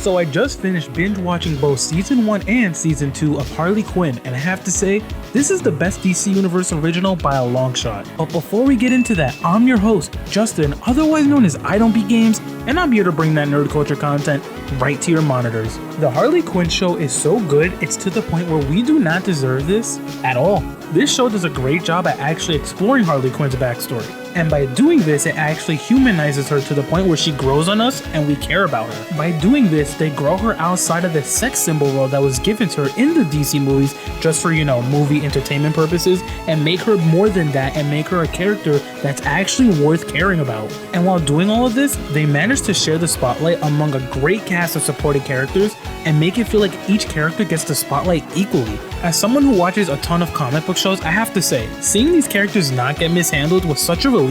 So I just finished binge watching both season 1 and season 2 of Harley Quinn, and I have to say, this is the best DC Universe original by a long shot. But before we get into that, I'm your host, Justin, otherwise known as IDontBeatGames, and I'm here to bring that nerd culture content right to your monitors. The Harley Quinn Show is so good, it's to the point where we do not deserve this at all. This show does a great job at actually exploring Harley Quinn's backstory. And by doing this, it actually humanizes her to the point where she grows on us and we care about her. By doing this, they grow her outside of the sex symbol role that was given to her in the DC movies just for, movie entertainment purposes, and make her more than that and make her a character that's actually worth caring about. And while doing all of this, they managed to share the spotlight among a great cast of supporting characters and make it feel like each character gets the spotlight equally. As someone who watches a ton of comic book shows, I have to say, seeing these characters not get mishandled was such a relief.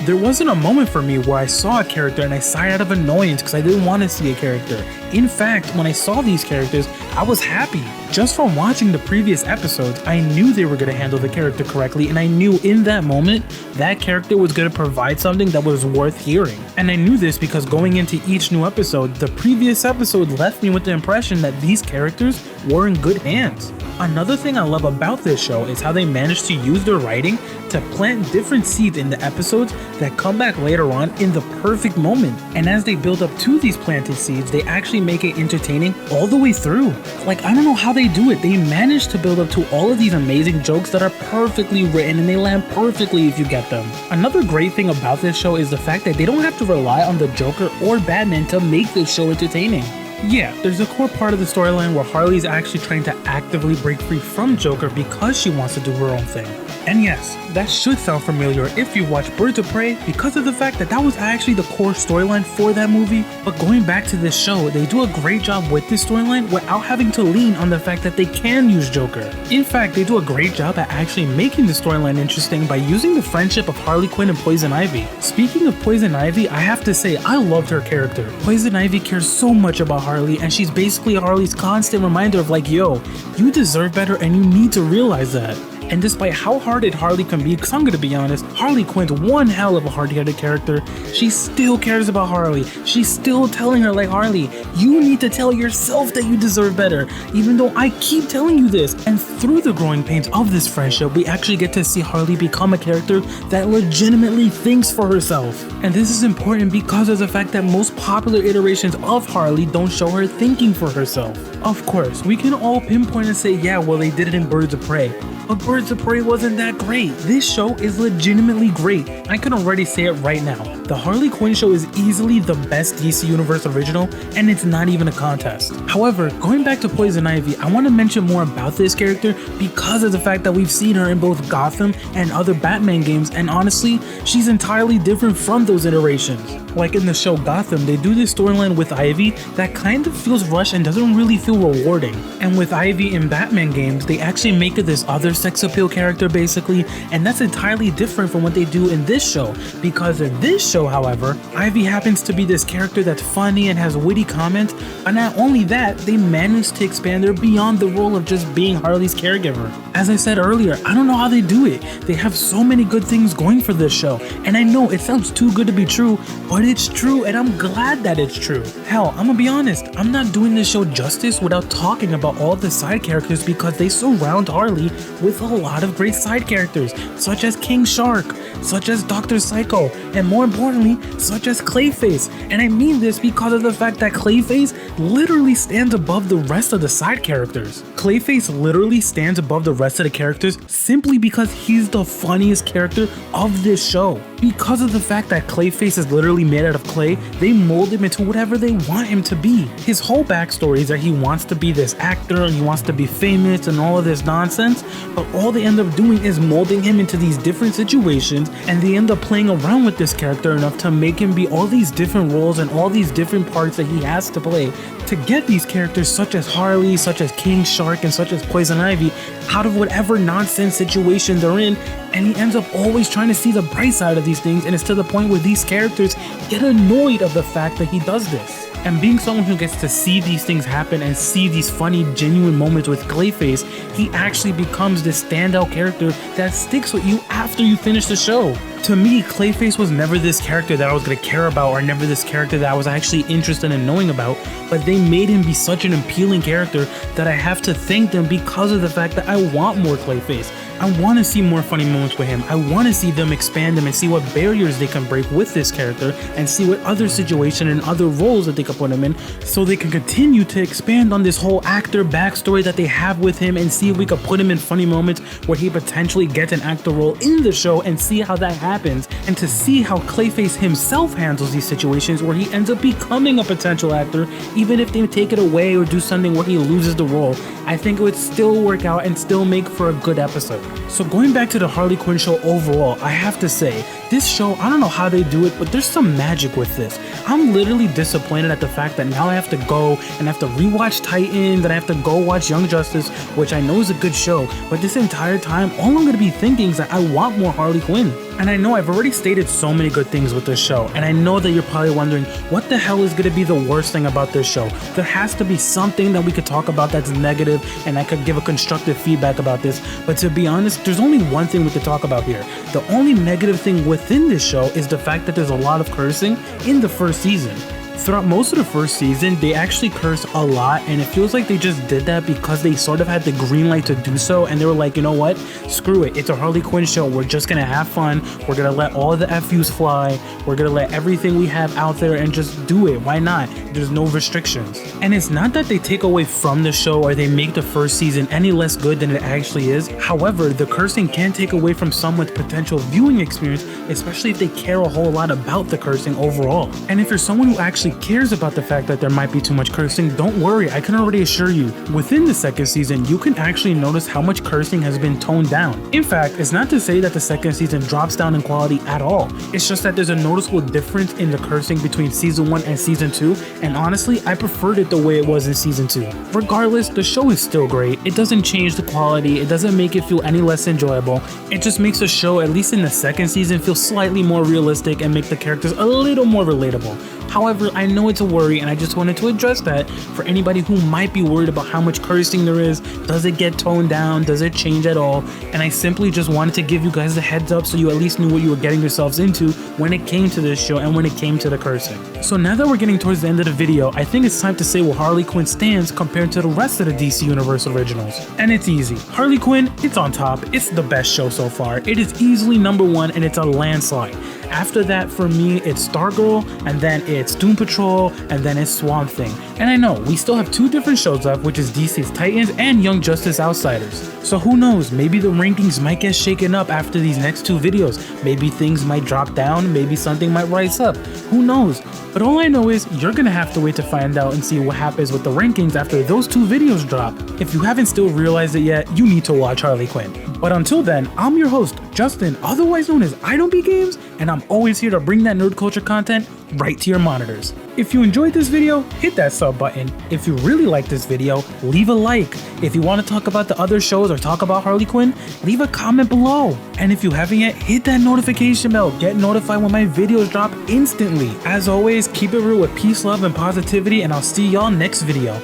There wasn't a moment for me where I saw a character and I sighed out of annoyance because I didn't want to see a character. In fact, when I saw these characters, I was happy. Just from watching the previous episodes, I knew they were going to handle the character correctly, and I knew in that moment, that character was going to provide something that was worth hearing. And I knew this because going into each new episode, the previous episode left me with the impression that these characters were in good hands. Another thing I love about this show is how they managed to use their writing to plant different seeds in the episodes that come back later on in the perfect moment. And as they build up to these planted seeds, they actually make it entertaining all the way through. I don't know how they do it. They manage to build up to all of these amazing jokes that are perfectly written and they land perfectly if you get them. Another great thing about this show is the fact that they don't have to rely on the Joker or Batman to make this show entertaining. Yeah, there's a core part of the storyline where Harley's actually trying to actively break free from Joker because she wants to do her own thing. And yes, that should sound familiar if you watch Birds of Prey because of the fact that was actually the core storyline for that movie. But going back to this show, they do a great job with this storyline without having to lean on the fact that they can use Joker. In fact, they do a great job at actually making the storyline interesting by using the friendship of Harley Quinn and Poison Ivy. Speaking of Poison Ivy, I have to say I loved her character. Poison Ivy cares so much about Harley, and she's basically Harley's constant reminder of yo, you deserve better and you need to realize that. And despite how hard-headed Harley can be, because I'm gonna be honest, Harley Quinn's one hell of a hard-headed character, she still cares about Harley. She's still telling her Harley, you need to tell yourself that you deserve better, even though I keep telling you this. And through the growing pains of this friendship, we actually get to see Harley become a character that legitimately thinks for herself. And this is important because of the fact that most popular iterations of Harley don't show her thinking for herself. Of course, we can all pinpoint and say, yeah, well, they did it in Birds of Prey. But Birds of Prey wasn't that great. This show is legitimately great. I can already say it right now. The Harley Quinn Show is easily the best DC Universe original, and it's not even a contest. However, going back to Poison Ivy, I want to mention more about this character because of the fact that we've seen her in both Gotham and other Batman games, and honestly, she's entirely different from those iterations. Like in the show Gotham, they do this storyline with Ivy that kind of feels rushed and doesn't really feel rewarding. And with Ivy in Batman games, they actually make her this other sex appeal character basically, and that's entirely different from what they do in this show, because in this show, however, Ivy happens to be this character that's funny and has witty comments, and not only that, they managed to expand her beyond the role of just being Harley's caregiver. As I said earlier, I don't know how they do it. They have so many good things going for this show, and I know it sounds too good to be true, but it's true, and I'm glad that it's true. Hell, I'm gonna be honest, I'm not doing this show justice without talking about all the side characters because they surround Harley with a lot of great side characters, such as King Shark, such as Dr. Psycho, and more importantly, such as Clayface. And I mean this because of the fact that Clayface literally stands above the rest of the side characters. Clayface literally stands above the rest of the characters simply because he's the funniest character of this show. Because of the fact that Clayface is literally made out of clay, they mold him into whatever they want him to be. His whole backstory is that he wants to be this actor and he wants to be famous and all of this nonsense, but all they end up doing is molding him into these different situations, and they end up playing around with this character enough to make him be all these different roles and all these different parts that he has to play to get these characters such as Harley, such as King Shark, and such as Poison Ivy out of whatever nonsense situation they're in. And he ends up always trying to see the bright side of these things, and it's to the point where these characters get annoyed of the fact that he does this. And being someone who gets to see these things happen and see these funny, genuine moments with Clayface, he actually becomes this standout character that sticks with you after you finish the show. To me, Clayface was never this character that I was going to care about, or never this character that I was actually interested in knowing about, but they made him be such an appealing character that I have to thank them because of the fact that I want more Clayface. I want to see more funny moments with him. I want to see them expand him and see what barriers they can break with this character, and see what other situation and other roles that they can put him in, so they can continue to expand on this whole actor backstory that they have with him, and see if we could put him in funny moments where he potentially gets an actor role in the show, and see how that happens, and to see how Clayface himself handles these situations where he ends up becoming a potential actor, even if they take it away or do something where he loses the role. I think it would still work out and still make for a good episode. So going back to the Harley Quinn show overall, I have to say, this show, I don't know how they do it, but there's some magic with this. I'm literally disappointed at the fact that now I have to go and I have to rewatch Titans, and I have to go watch Young Justice, which I know is a good show, but this entire time, all I'm going to be thinking is that I want more Harley Quinn. And I know I've already stated so many good things with this show, and I know that you're probably wondering, what the hell is going to be the worst thing about this show? There has to be something that we could talk about that's negative, and I could give a constructive feedback about this, but to be honest, there's only one thing we could talk about here. The only negative thing within this show is the fact that there's a lot of cursing in the first season. Throughout most of the first season, they actually curse a lot, and it feels like they just did that because they sort of had the green light to do so, and they were like, you know what, screw it, it's a Harley Quinn show, we're just gonna have fun, we're gonna let all the FUs fly, we're gonna let everything we have out there and just do it, why not? There's no restrictions. And it's not that they take away from the show or they make the first season any less good than it actually is. However, the cursing can take away from someone's potential viewing experience, especially if they care a whole lot about the cursing overall. And if you're someone who actually cares about the fact that there might be too much cursing, don't worry, I can already assure you, within the second season, you can actually notice how much cursing has been toned down. In fact, it's not to say that the second season drops down in quality at all, it's just that there's a noticeable difference in the cursing between season 1 and season 2, and honestly, I preferred it the way it was in season 2. Regardless, the show is still great, it doesn't change the quality, it doesn't make it feel any less enjoyable, it just makes the show, at least in the second season, feel slightly more realistic and make the characters a little more relatable. However, I know it's a worry, and I just wanted to address that for anybody who might be worried about how much cursing there is. Does it get toned down? Does it change at all? And I simply just wanted to give you guys a heads up so you at least knew what you were getting yourselves into when it came to this show and when it came to the cursing. So now that we're getting towards the end of the video, I think it's time to say where Harley Quinn stands compared to the rest of the DC Universe originals. And it's easy. Harley Quinn, it's on top. It's the best show so far. It is easily #1, and it's a landslide. After that, for me, it's Stargirl, and then it's Doom Patrol, and then it's Swamp Thing. And I know, we still have 2 different shows up, which is DC's Titans and Young Justice Outsiders. So who knows, maybe the rankings might get shaken up after these next 2 videos. Maybe things might drop down, maybe something might rise up. Who knows? But all I know is you're gonna have to wait to find out and see what happens with the rankings after those 2 videos drop. If you haven't still realized it yet, you need to watch Harley Quinn. But until then, I'm your host, Justin, otherwise known as IDontBeatGames, and I'm always here to bring that nerd culture content right to your monitors. If you enjoyed this video, hit that sub button. If you really like this video, leave a like. If you want to talk about the other shows or talk about Harley Quinn, leave a comment below. And if you haven't yet, hit that notification bell. Get notified when my videos drop instantly. As always, keep it real with peace, love, and positivity, and I'll see y'all next video.